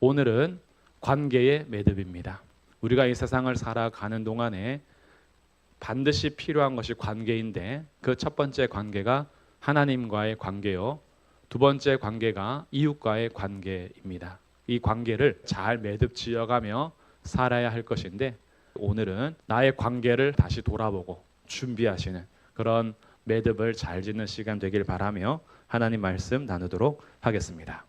오늘은 관계의 매듭입니다. 우리가 이 세상을 살아가는 동안에 반드시 필요한 것이 관계인데 그 첫 번째 관계가 하나님과의 관계요. 두 번째 관계가 이웃과의 관계입니다. 이 관계를 잘 매듭 지어가며 살아야 할 것인데 오늘은 나의 관계를 다시 돌아보고 준비하시는 그런 매듭을 잘 짓는 시간 되길 바라며 하나님 말씀 나누도록 하겠습니다.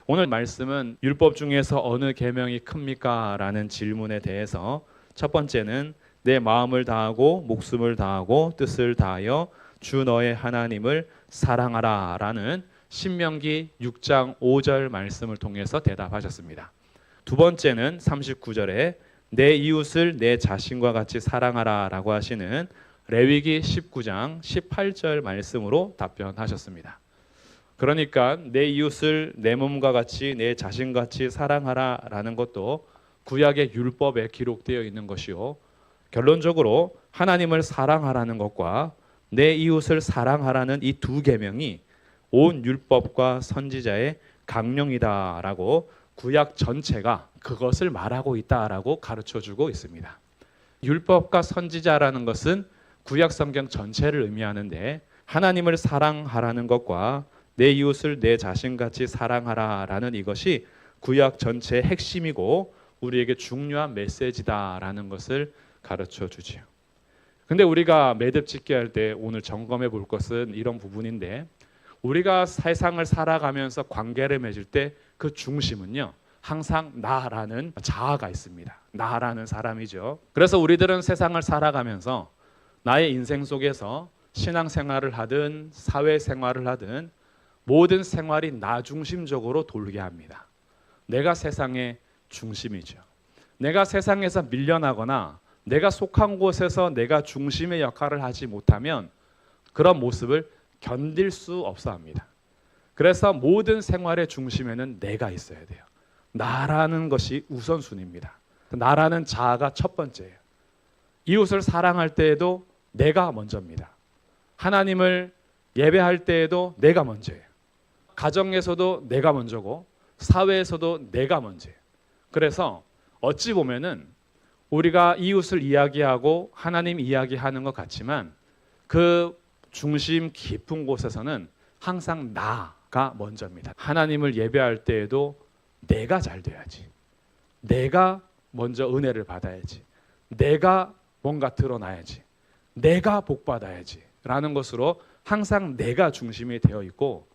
오늘 말씀은 율법 중에서 어느 계명이 큽니까? 라는 질문에 대해서 첫 번째는 내 마음을 다하고 목숨을 다하고 뜻을 다하여 주 너의 하나님을 사랑하라 라는 신명기 6장 5절 말씀을 통해서 대답하셨습니다. 두 번째는 39절에 내 이웃을 내 자신과 같이 사랑하라 라고 하시는 레위기 19장 18절 말씀으로 답변하셨습니다. 그러니까 내 이웃을 내 몸과 같이 내 자신같이 사랑하라 라는 것도 구약의 율법에 기록되어 있는 것이요. 결론적으로 하나님을 사랑하라는 것과 내 이웃을 사랑하라는 이 두 계명이 온 율법과 선지자의 강령이다라고 구약 전체가 그것을 말하고 있다라고 가르쳐주고 있습니다. 율법과 선지자라는 것은 구약 성경 전체를 의미하는데 하나님을 사랑하라는 것과 내 이웃을 내 자신같이 사랑하라라는 이것이 구약 전체의 핵심이고 우리에게 중요한 메시지다라는 것을 가르쳐 주지요. 근데 우리가 매듭 짓게 할 때 오늘 점검해 볼 것은 이런 부분인데 우리가 세상을 살아가면서 관계를 맺을 때 그 중심은요. 항상 나라는 자아가 있습니다. 나라는 사람이죠. 그래서 우리들은 세상을 살아가면서 나의 인생 속에서 신앙생활을 하든 사회생활을 하든 모든 생활이 나 중심적으로 돌게 합니다. 내가 세상의 중심이죠. 내가 세상에서 밀려나거나 내가 속한 곳에서 내가 중심의 역할을 하지 못하면 그런 모습을 견딜 수 없어 합니다. 그래서 모든 생활의 중심에는 내가 있어야 돼요. 나라는 것이 우선순위입니다. 나라는 자아가 첫 번째예요. 이웃을 사랑할 때에도 내가 먼저입니다. 하나님을 예배할 때에도 내가 먼저예요. 가정에서도 내가 먼저고 사회에서도 내가 먼저예요. 그래서 어찌 보면은 우리가 이웃을 이야기하고 하나님 이야기하는 것 같지만 그 중심 깊은 곳에서는 항상 나가 먼저입니다. 하나님을 예배할 때에도 내가 잘 돼야지. 내가 먼저 은혜를 받아야지. 내가 뭔가 드러나야지. 내가 복 받아야지. 라는 것으로 항상 내가 중심이 되어 있고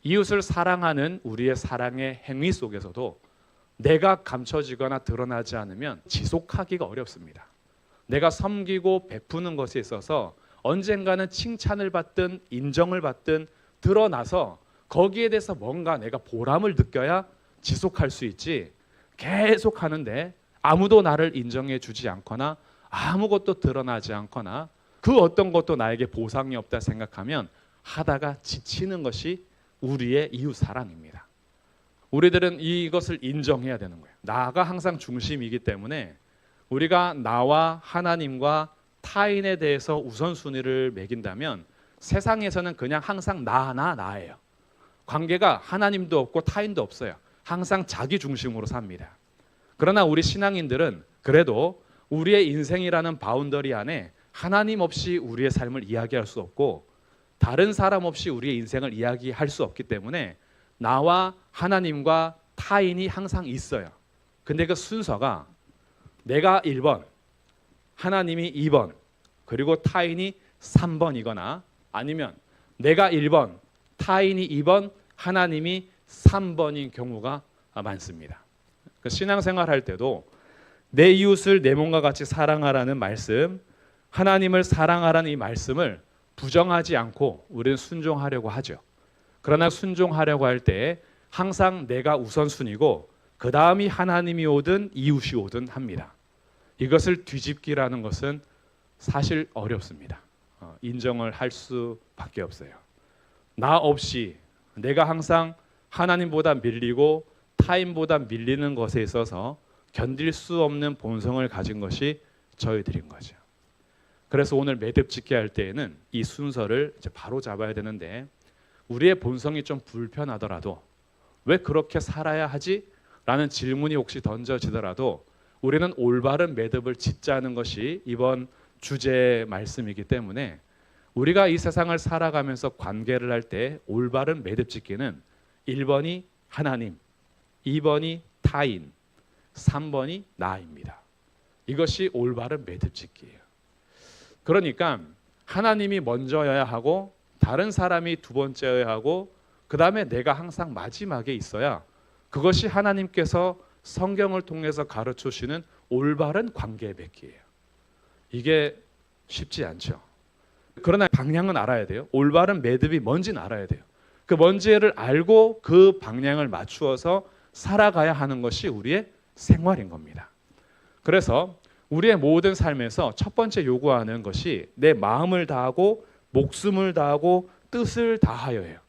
이웃을 사랑하는 우리의 사랑의 행위 속에서도 내가 감춰지거나 드러나지 않으면 지속하기가 어렵습니다. 내가 섬기고 베푸는 것에 있어서 언젠가는 칭찬을 받든 인정을 받든 드러나서 거기에 대해서 뭔가 내가 보람을 느껴야 지속할 수 있지 계속 하는데 아무도 나를 인정해 주지 않거나 아무것도 드러나지 않거나 그 어떤 것도 나에게 보상이 없다 생각하면 하다가 지치는 것이 우리의 이웃 사랑입니다. 우리들은 이것을 인정해야 되는 거예요. 나가 항상 중심이기 때문에 우리가 나와 하나님과 타인에 대해서 우선순위를 매긴다면 세상에서는 그냥 항상 나예요. 관계가 하나님도 없고 타인도 없어요. 항상 자기 중심으로 삽니다. 그러나 우리 신앙인들은 그래도 우리의 인생이라는 바운더리 안에 하나님 없이 우리의 삶을 이야기할 수 없고 다른 사람 없이 우리의 인생을 이야기할 수 없기 때문에 나와 하나님과 타인이 항상 있어요. 근데 그 순서가 내가 1번, 하나님이 2번, 그리고 타인이 3번이거나 아니면 내가 1번, 타인이 2번, 하나님이 3번인 경우가 많습니다. 신앙생활 할 때도 내 이웃을 내 몸과 같이 사랑하라는 말씀, 하나님을 사랑하라는 이 말씀을 부정하지 않고 우리는 순종하려고 하죠. 그러나 순종하려고 할 때 항상 내가 우선순위고 그 다음이 하나님이 오든 이웃이 오든 합니다. 이것을 뒤집기라는 것은 사실 어렵습니다. 인정을 할 수밖에 없어요. 나 없이 내가 항상 하나님보다 밀리고 타인보다 밀리는 것에 있어서 견딜 수 없는 본성을 가진 것이 저희들인 거죠. 그래서 오늘 매듭 짓게 할 때에는 이 순서를 이제 바로 잡아야 되는데 우리의 본성이 좀 불편하더라도 왜 그렇게 살아야 하지? 라는 질문이 혹시 던져지더라도 우리는 올바른 매듭을 짓자는 것이 이번 주제의 말씀이기 때문에 우리가 이 세상을 살아가면서 관계를 할 때 올바른 매듭 짓기는 1번이 하나님, 2번이 타인, 3번이 나입니다. 이것이 올바른 매듭 짓기예요. 그러니까 하나님이 먼저여야 하고 다른 사람이 두 번째여야 하고 그 다음에 내가 항상 마지막에 있어야 그것이 하나님께서 성경을 통해서 가르쳐 주시는 올바른 관계의 맺기예요. 이게 쉽지 않죠. 그러나 방향은 알아야 돼요. 올바른 매듭이 뭔지는 알아야 돼요. 그 뭔지를 알고 그 방향을 맞추어서 살아가야 하는 것이 우리의 생활인 겁니다. 그래서 우리의 모든 삶에서 첫 번째 요구하는 것이 내 마음을 다하고 목숨을 다하고 뜻을 다하여예요.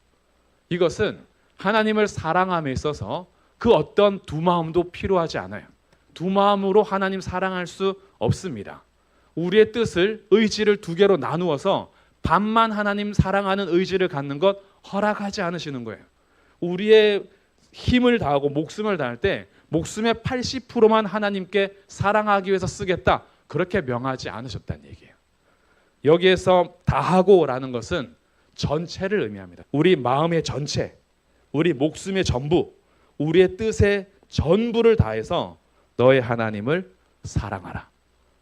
이것은 하나님을 사랑함에 있어서 그 어떤 두 마음도 필요하지 않아요. 두 마음으로 하나님 사랑할 수 없습니다. 우리의 뜻을, 의지를 두 개로 나누어서 반만 하나님 사랑하는 의지를 갖는 것 허락하지 않으시는 거예요. 우리의 힘을 다하고 목숨을 다할 때 목숨의 80%만 하나님께 사랑하기 위해서 쓰겠다. 그렇게 명하지 않으셨다는 얘기예요. 여기에서 다하고라는 것은 전체를 의미합니다. 우리 마음의 전체, 우리 목숨의 전부, 우리의 뜻의 전부를 다해서 너의 하나님을 사랑하라.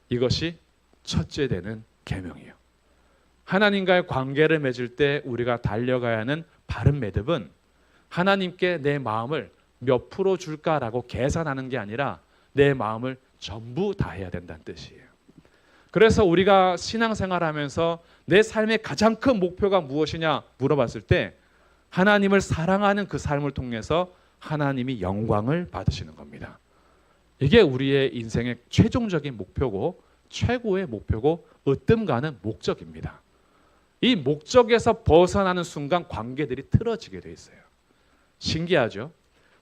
이것이 첫째 되는 계명이에요. 하나님과의 관계를 맺을 때 우리가 달려가야 하는 바른 매듭은 하나님께 내 마음을 몇 프로 줄까라고 계산하는 게 아니라 내 마음을 전부 다해야 된다는 뜻이에요. 그래서 우리가 신앙생활하면서 내 삶의 가장 큰 목표가 무엇이냐 물어봤을 때 하나님을 사랑하는 그 삶을 통해서 하나님이 영광을 받으시는 겁니다. 이게 우리의 인생의 최종적인 목표고 최고의 목표고 으뜸가는 목적입니다. 이 목적에서 벗어나는 순간 관계들이 틀어지게 돼 있어요. 신기하죠?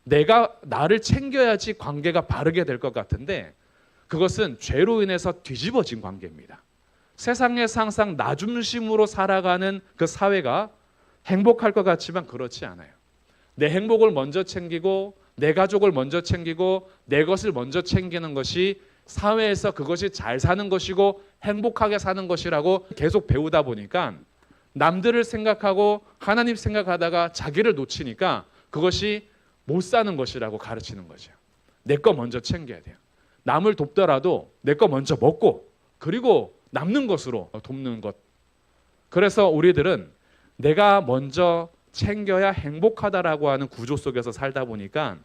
내가 나를 챙겨야지 관계가 바르게 될 것 같은데 그것은 죄로 인해서 뒤집어진 관계입니다. 세상에서 항상 나 중심으로 살아가는 그 사회가 행복할 것 같지만 그렇지 않아요. 내 행복을 먼저 챙기고 내 가족을 먼저 챙기고 내 것을 먼저 챙기는 것이 사회에서 그것이 잘 사는 것이고 행복하게 사는 것이라고 계속 배우다 보니까 남들을 생각하고 하나님 생각하다가 자기를 놓치니까 그것이 못 사는 것이라고 가르치는 거죠. 내 거 먼저 챙겨야 돼요. 남을 돕더라도 내 거 먼저 먹고 그리고 남는 것으로 돕는 것. 그래서 우리들은 내가 먼저 챙겨야 행복하다라고 하는 구조 속에서 살다 보니까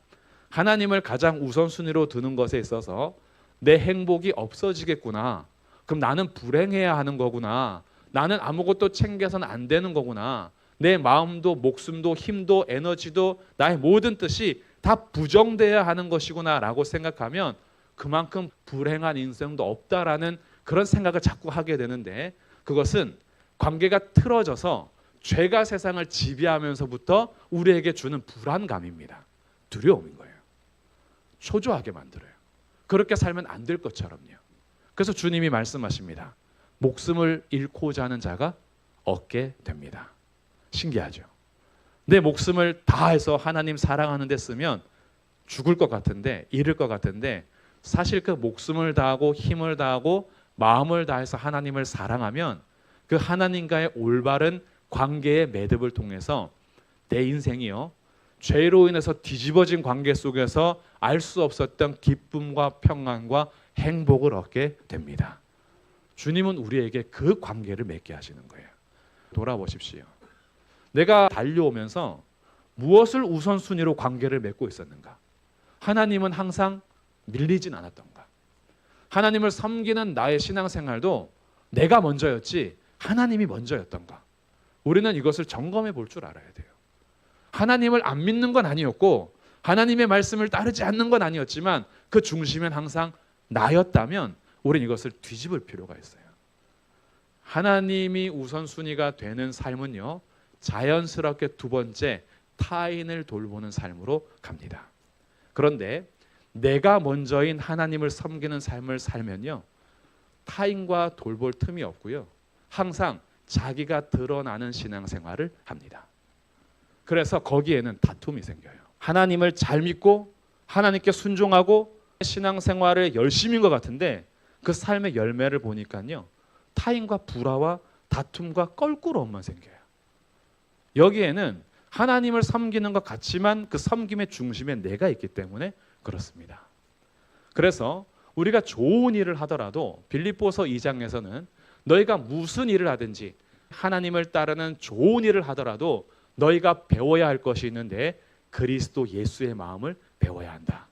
하나님을 가장 우선순위로 두는 것에 있어서 내 행복이 없어지겠구나. 그럼 나는 불행해야 하는 거구나. 나는 아무것도 챙겨서는 안 되는 거구나. 내 마음도 목숨도 힘도 에너지도 나의 모든 뜻이 다 부정돼야 하는 것이구나 라고 생각하면 그만큼 불행한 인생도 없다라는 그런 생각을 자꾸 하게 되는데 그것은 관계가 틀어져서 죄가 세상을 지배하면서부터 우리에게 주는 불안감입니다. 두려움인 거예요. 초조하게 만들어요. 그렇게 살면 안 될 것처럼요. 그래서 주님이 말씀하십니다. 목숨을 잃고자 하는 자가 얻게 됩니다. 신기하죠? 내 목숨을 다해서 하나님 사랑하는 데 쓰면 죽을 것 같은데 잃을 것 같은데 사실 그 목숨을 다하고 힘을 다하고 마음을 다해서 하나님을 사랑하면 그 하나님과의 올바른 관계의 매듭을 통해서 내 인생이요 죄로 인해서 뒤집어진 관계 속에서 알 수 없었던 기쁨과 평안과 행복을 얻게 됩니다. 주님은 우리에게 그 관계를 맺게 하시는 거예요. 돌아보십시오. 내가 달려오면서 무엇을 우선순위로 관계를 맺고 있었는가? 하나님은 항상 밀리진 않았던가? 하나님을 섬기는 나의 신앙생활도 내가 먼저였지 하나님이 먼저였던가? 우리는 이것을 점검해 볼 줄 알아야 돼요. 하나님을 안 믿는 건 아니었고 하나님의 말씀을 따르지 않는 건 아니었지만 그 중심은 항상 나였다면 우리는 이것을 뒤집을 필요가 있어요. 하나님이 우선순위가 되는 삶은요 자연스럽게 두 번째 타인을 돌보는 삶으로 갑니다. 그런데 내가 먼저인 하나님을 섬기는 삶을 살면요 타인과 돌볼 틈이 없고요 항상 자기가 드러나는 신앙생활을 합니다. 그래서 거기에는 다툼이 생겨요. 하나님을 잘 믿고 하나님께 순종하고 신앙생활을 열심인 것 같은데 그 삶의 열매를 보니까요, 타인과 불화와 다툼과 껄끄러움만 생겨요. 여기에는 하나님을 섬기는 것 같지만 그 섬김의 중심에 내가 있기 때문에 그렇습니다. 그래서 우리가 좋은 일을 하더라도 빌립보서 2장에서는 너희가 무슨 일을 하든지 하나님을 따르는 좋은 일을 하더라도 너희가 배워야 할 것이 있는데 그리스도 예수의 마음을 배워야 한다.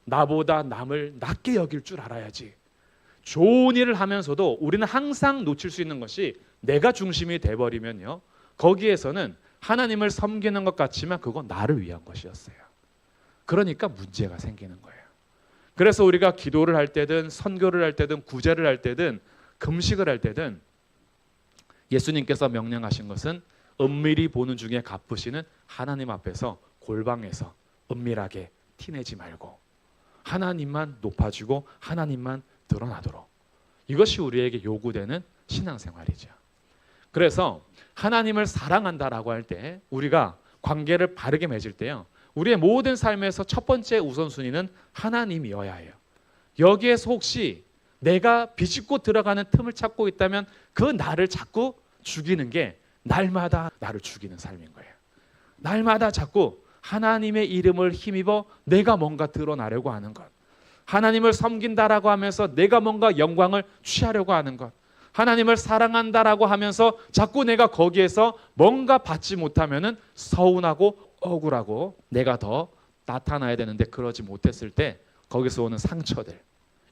나보다 남을 낮게 여길 줄 알아야지. 좋은 일을 하면서도 우리는 항상 놓칠 수 있는 것이 내가 중심이 돼버리면요, 거기에서는 하나님을 섬기는 것 같지만 그건 나를 위한 것이었어요. 그러니까 문제가 생기는 거예요. 그래서 우리가 기도를 할 때든 선교를 할 때든 구제를 할 때든 금식을 할 때든 예수님께서 명령하신 것은 은밀히 보는 중에 갚으시는 하나님 앞에서 골방에서 은밀하게 티내지 말고 하나님만 높아지고 하나님만 드러나도록, 이것이 우리에게 요구되는 신앙생활이죠. 그래서 하나님을 사랑한다라고 할 때 우리가 관계를 바르게 맺을 때요, 우리의 모든 삶에서 첫 번째 우선순위는 하나님이어야 해요. 여기에서 혹시 내가 비집고 들어가는 틈을 찾고 있다면 그 나를 자꾸 죽이는 게 날마다 나를 죽이는 삶인 거예요. 날마다 자꾸 하나님의 이름을 힘입어 내가 뭔가 드러나려고 하는 것, 하나님을 섬긴다라고 하면서 내가 뭔가 영광을 취하려고 하는 것, 하나님을 사랑한다라고 하면서 자꾸 내가 거기에서 뭔가 받지 못하면은 서운하고 억울하고 내가 더 나타나야 되는데 그러지 못했을 때 거기서 오는 상처들,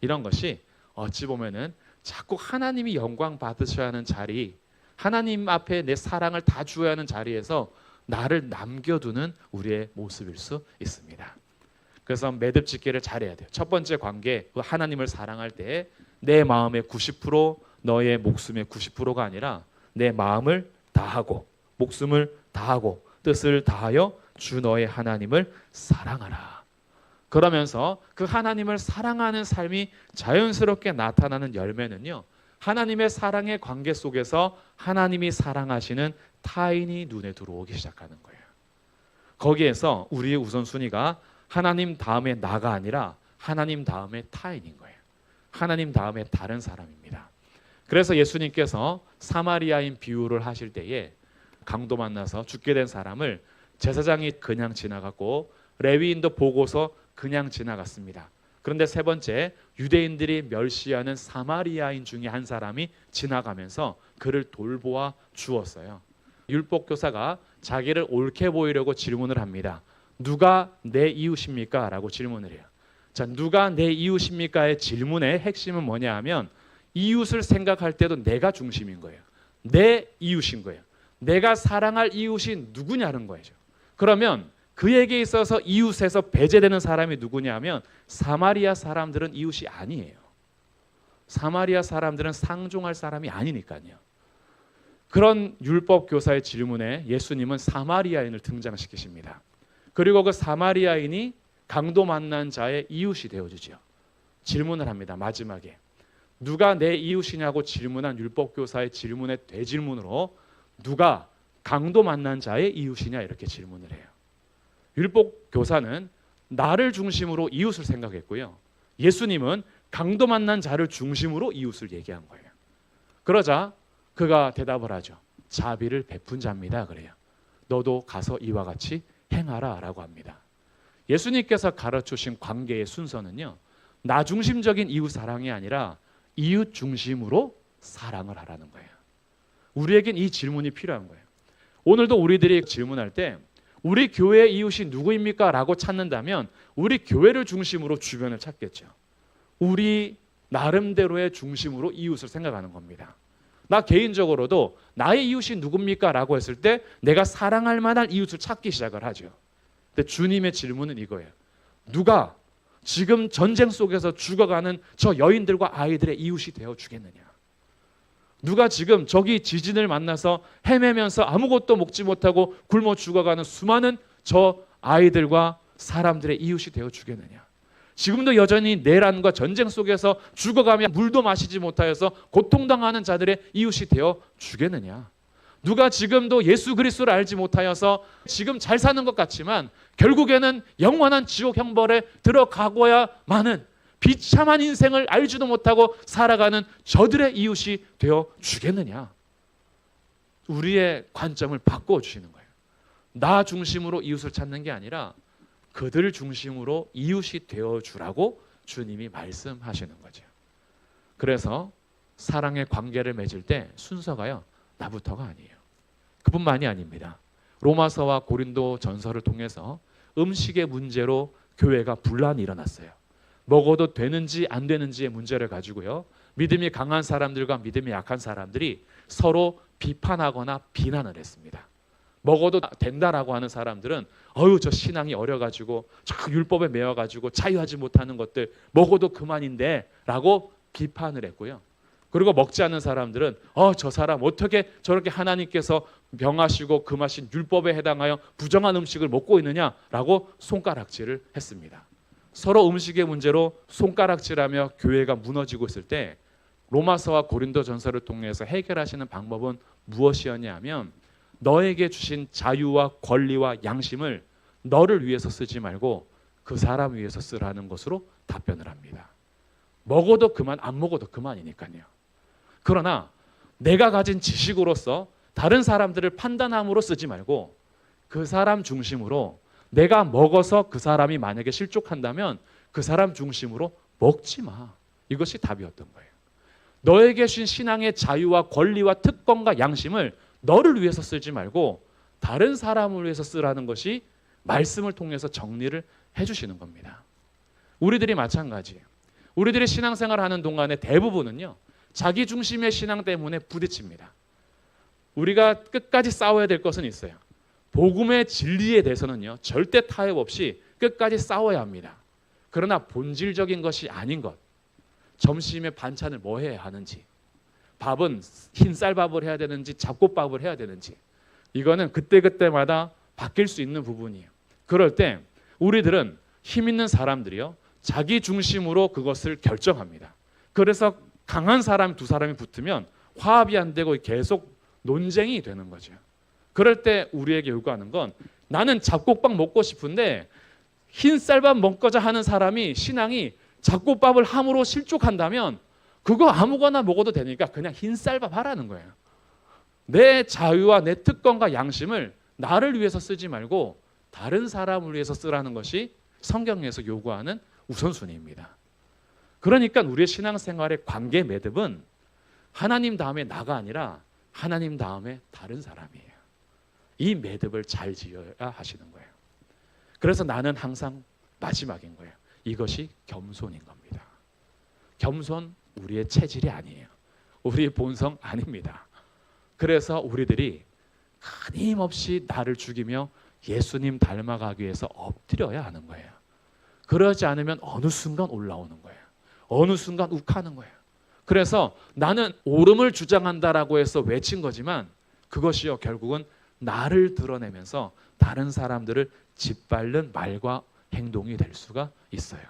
이런 것이 어찌 보면은 자꾸 하나님이 영광 받으셔야 하는 자리, 하나님 앞에 내 사랑을 다 주어야 하는 자리에서 나를 남겨두는 우리의 모습일 수 있습니다. 그래서 매듭짓기를 잘해야 돼요. 첫 번째 관계, 하나님을 사랑할 때 내 마음의 90%, 너의 목숨의 90%가 아니라 내 마음을 다하고 목숨을 다하고 뜻을 다하여 주 너의 하나님을 사랑하라. 그러면서 그 하나님을 사랑하는 삶이 자연스럽게 나타나는 열매는요, 하나님의 사랑의 관계 속에서 하나님이 사랑하시는 타인이 눈에 들어오기 시작하는 거예요. 거기에서 우리의 우선순위가 하나님 다음에 나가 아니라 하나님 다음에 타인인 거예요. 하나님 다음에 다른 사람입니다. 그래서 예수님께서 사마리아인 비유를 하실 때에 강도 만나서 죽게 된 사람을 제사장이 그냥 지나갔고 레위인도 보고서 그냥 지나갔습니다. 그런데 세 번째, 유대인들이 멸시하는 사마리아인 중에 한 사람이 지나가면서 그를 돌보아 주었어요. 율법교사가 자기를 옳게 보이려고 질문을 합니다. 누가 내 이웃입니까? 라고 질문을 해요. 자, 누가 내 이웃입니까의 질문의 핵심은 뭐냐 하면 이웃을 생각할 때도 내가 중심인 거예요. 내 이웃인 거예요. 내가 사랑할 이웃이 누구냐는 거죠. 그러면 그에게 있어서 이웃에서 배제되는 사람이 누구냐면 사마리아 사람들은 이웃이 아니에요. 사마리아 사람들은 상종할 사람이 아니니까요. 그런 율법 교사의 질문에 예수님은 사마리아인을 등장시키십니다. 그리고 그 사마리아인이 강도 만난 자의 이웃이 되어주죠. 질문을 합니다. 마지막에 누가 내 이웃이냐고 질문한 율법 교사의 질문의 되질문으로 누가 강도 만난 자의 이웃이냐 이렇게 질문을 해요. 율법 교사는 나를 중심으로 이웃을 생각했고요. 예수님은 강도 만난 자를 중심으로 이웃을 얘기한 거예요. 그러자 그가 대답을 하죠. 자비를 베푼 자입니다. 그래요. 너도 가서 이와 같이 행하라 라고 합니다. 예수님께서 가르쳐주신 관계의 순서는요, 나 중심적인 이웃 사랑이 아니라 이웃 중심으로 사랑을 하라는 거예요. 우리에겐 이 질문이 필요한 거예요. 오늘도 우리들이 질문할 때 우리 교회의 이웃이 누구입니까? 라고 찾는다면 우리 교회를 중심으로 주변을 찾겠죠. 우리 나름대로의 중심으로 이웃을 생각하는 겁니다. 나 개인적으로도 나의 이웃이 누굽니까? 라고 했을 때 내가 사랑할 만한 이웃을 찾기 시작을 하죠. 근데 주님의 질문은 이거예요. 누가 지금 전쟁 속에서 죽어가는 저 여인들과 아이들의 이웃이 되어 주겠느냐? 누가 지금 저기 지진을 만나서 헤매면서 아무것도 먹지 못하고 굶어 죽어가는 수많은 저 아이들과 사람들의 이웃이 되어 주겠느냐? 지금도 여전히 내란과 전쟁 속에서 죽어가며 물도 마시지 못하여서 고통당하는 자들의 이웃이 되어 주겠느냐? 누가 지금도 예수 그리스도를 알지 못하여서 지금 잘 사는 것 같지만 결국에는 영원한 지옥 형벌에 들어가고야마는 비참한 인생을 알지도 못하고 살아가는 저들의 이웃이 되어 주겠느냐? 우리의 관점을 바꿔 주시는 거예요. 나 중심으로 이웃을 찾는 게 아니라 그들 중심으로 이웃이 되어 주라고 주님이 말씀하시는 거죠. 그래서 사랑의 관계를 맺을 때 순서가요, 나부터가 아니에요. 그뿐만이 아닙니다. 로마서와 고린도 전서를 통해서 음식의 문제로 교회가 분란이 일어났어요. 먹어도 되는지 안 되는지의 문제를 가지고요, 믿음이 강한 사람들과 믿음이 약한 사람들이 서로 비판하거나 비난을 했습니다. 먹어도 된다라고 하는 사람들은 저 신앙이 어려가지고 저 율법에 매여가지고 자유하지 못하는 것들 먹어도 그만인데 라고 비판을 했고요. 그리고 먹지 않는 사람들은 저 사람 어떻게 저렇게 하나님께서 명하시고 금하신 율법에 해당하여 부정한 음식을 먹고 있느냐라고 손가락질을 했습니다. 서로 음식의 문제로 손가락질하며 교회가 무너지고 있을 때 로마서와 고린도 전서를 통해서 해결하시는 방법은 무엇이었냐 하면 너에게 주신 자유와 권리와 양심을 너를 위해서 쓰지 말고 그 사람 위해서 쓰라는 것으로 답변을 합니다. 먹어도 그만, 안 먹어도 그만이니까요. 그러나 내가 가진 지식으로서 다른 사람들을 판단함으로 쓰지 말고 그 사람 중심으로 내가 먹어서 그 사람이 만약에 실족한다면 그 사람 중심으로 먹지 마. 이것이 답이었던 거예요. 너에게 주신 신앙의 자유와 권리와 특권과 양심을 너를 위해서 쓰지 말고 다른 사람을 위해서 쓰라는 것이 말씀을 통해서 정리를 해주시는 겁니다. 우리들이 마찬가지예요. 우리들이 신앙생활을 하는 동안에 대부분은요, 자기 중심의 신앙 때문에 부딪힙니다. 우리가 끝까지 싸워야 될 것은 있어요. 복음의 진리에 대해서는요, 절대 타협 없이 끝까지 싸워야 합니다. 그러나 본질적인 것이 아닌 것, 점심에 반찬을 뭐 해야 하는지, 밥은 흰 쌀밥을 해야 되는지 잡곡밥을 해야 되는지, 이거는 그때그때마다 바뀔 수 있는 부분이에요. 그럴 때 우리들은 힘 있는 사람들이요, 자기 중심으로 그것을 결정합니다. 그래서 강한 사람 두 사람이 붙으면 화합이 안 되고 계속 논쟁이 되는 거죠. 그럴 때 우리에게 요구하는 건, 나는 잡곡밥 먹고 싶은데 흰 쌀밥 먹고자 하는 사람이 신앙이 잡곡밥을 함으로 실족한다면 그거 아무거나 먹어도 되니까 그냥 흰 쌀밥 하라는 거예요. 내 자유와 내 특권과 양심을 나를 위해서 쓰지 말고 다른 사람을 위해서 쓰라는 것이 성경에서 요구하는 우선순위입니다. 그러니까 우리의 신앙생활의 관계 매듭은 하나님 다음에 나가 아니라 하나님 다음에 다른 사람이에요. 이 매듭을 잘 지어야 하시는 거예요. 그래서 나는 항상 마지막인 거예요. 이것이 겸손인 겁니다. 겸손 우리의 체질이 아니에요. 우리의 본성 아닙니다. 그래서 우리들이 끊임없이 나를 죽이며 예수님 닮아가기 위해서 엎드려야 하는 거예요. 그러지 않으면 어느 순간 올라오는 거예요. 어느 순간 욱하는 거예요. 그래서 나는 옳음을 주장한다라고 해서 외친 거지만 그것이요, 결국은 나를 드러내면서 다른 사람들을 짓밟는 말과 행동이 될 수가 있어요.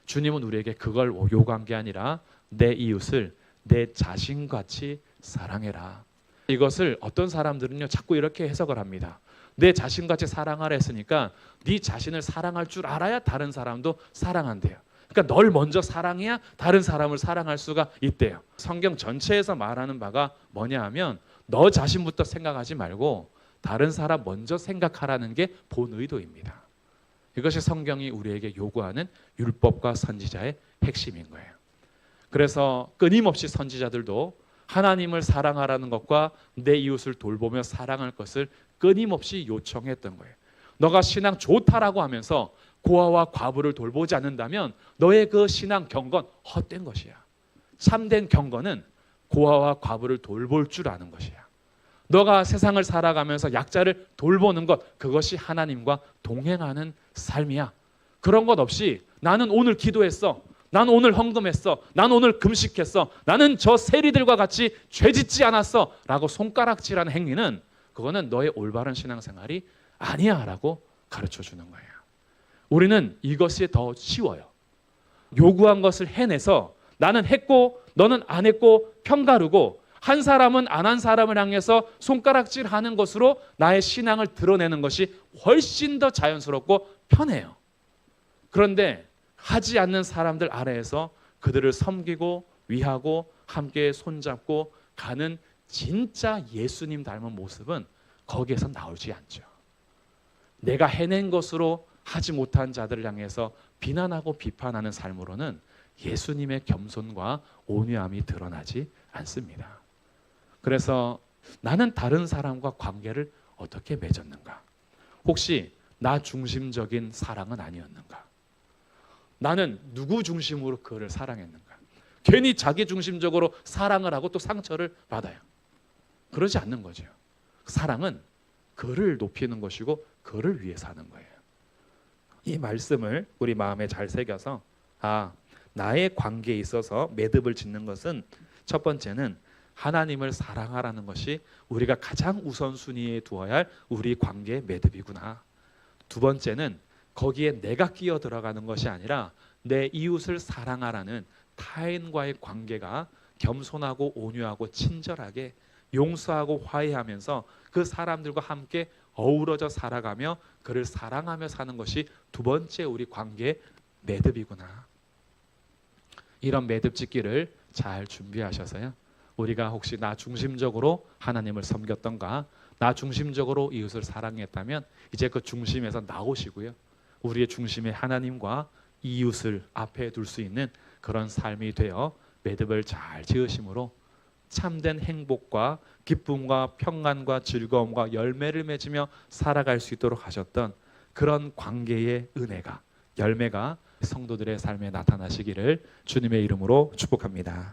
주님은 우리에게 그걸 요구한 게 아니라 내 이웃을 내 자신같이 사랑해라. 이것을 어떤 사람들은요, 자꾸 이렇게 해석을 합니다. 내 자신같이 사랑하라 했으니까 네 자신을 사랑할 줄 알아야 다른 사람도 사랑한대요. 그러니까 널 먼저 사랑해야 다른 사람을 사랑할 수가 있대요. 성경 전체에서 말하는 바가 뭐냐 하면 너 자신부터 생각하지 말고 다른 사람 먼저 생각하라는 게 본 의도입니다. 이것이 성경이 우리에게 요구하는 율법과 선지자의 핵심인 거예요. 그래서 끊임없이 선지자들도 하나님을 사랑하라는 것과 내 이웃을 돌보며 사랑할 것을 끊임없이 요청했던 거예요. 너가 신앙 좋다라고 하면서 고아와 과부를 돌보지 않는다면 너의 그 신앙 경건 헛된 것이야. 참된 경건은 고아와 과부를 돌볼 줄 아는 것이야. 너가 세상을 살아가면서 약자를 돌보는 것, 그것이 하나님과 동행하는 삶이야. 그런 것 없이 나는 오늘 기도했어, 난 오늘 헌금했어, 난 오늘 금식했어, 나는 저 세리들과 같이 죄짓지 않았어 라고 손가락질하는 행위는 그거는 너의 올바른 신앙생활이 아니야 라고 가르쳐 주는 거예요. 우리는 이것이 더 쉬워요. 요구한 것을 해내서 나는 했고 너는 안 했고 편가르고 한 사람은 안 한 사람을 향해서 손가락질하는 것으로 나의 신앙을 드러내는 것이 훨씬 더 자연스럽고 편해요. 그런데 하지 않는 사람들 아래에서 그들을 섬기고 위하고 함께 손잡고 가는 진짜 예수님 닮은 모습은 거기에서 나오지 않죠. 내가 해낸 것으로 하지 못한 자들을 향해서 비난하고 비판하는 삶으로는 예수님의 겸손과 온유함이 드러나지 않습니다. 그래서 나는 다른 사람과 관계를 어떻게 맺었는가? 혹시 나 중심적인 사랑은 아니었는가? 나는 누구 중심으로 그를 사랑했는가? 괜히 자기 중심적으로 사랑을 하고 또 상처를 받아요. 그러지 않는 거죠. 사랑은 그를 높이는 것이고 그를 위해 사는 거예요. 이 말씀을 우리 마음에 잘 새겨서 나의 관계에 있어서 매듭을 짓는 것은 첫 번째는 하나님을 사랑하라는 것이 우리가 가장 우선순위에 두어야 할 우리 관계의 매듭이구나. 두 번째는 거기에 내가 끼어 들어가는 것이 아니라 내 이웃을 사랑하라는 타인과의 관계가 겸손하고 온유하고 친절하게 용서하고 화해하면서 그 사람들과 함께 어우러져 살아가며 그를 사랑하며 사는 것이 두 번째 우리 관계의 매듭이구나. 이런 매듭 짓기를 잘 준비하셔서요. 우리가 혹시 나 중심적으로 하나님을 섬겼던가, 나 중심적으로 이웃을 사랑했다면 이제 그 중심에서 나오시고요. 우리의 중심에 하나님과 이웃을 앞에 둘 수 있는 그런 삶이 되어 매듭을 잘 지으심으로 참된 행복과 기쁨과 평안과 즐거움과 열매를 맺으며 살아갈 수 있도록 하셨던 그런 관계의 은혜가, 열매가 성도들의 삶에 나타나시기를 주님의 이름으로 축복합니다.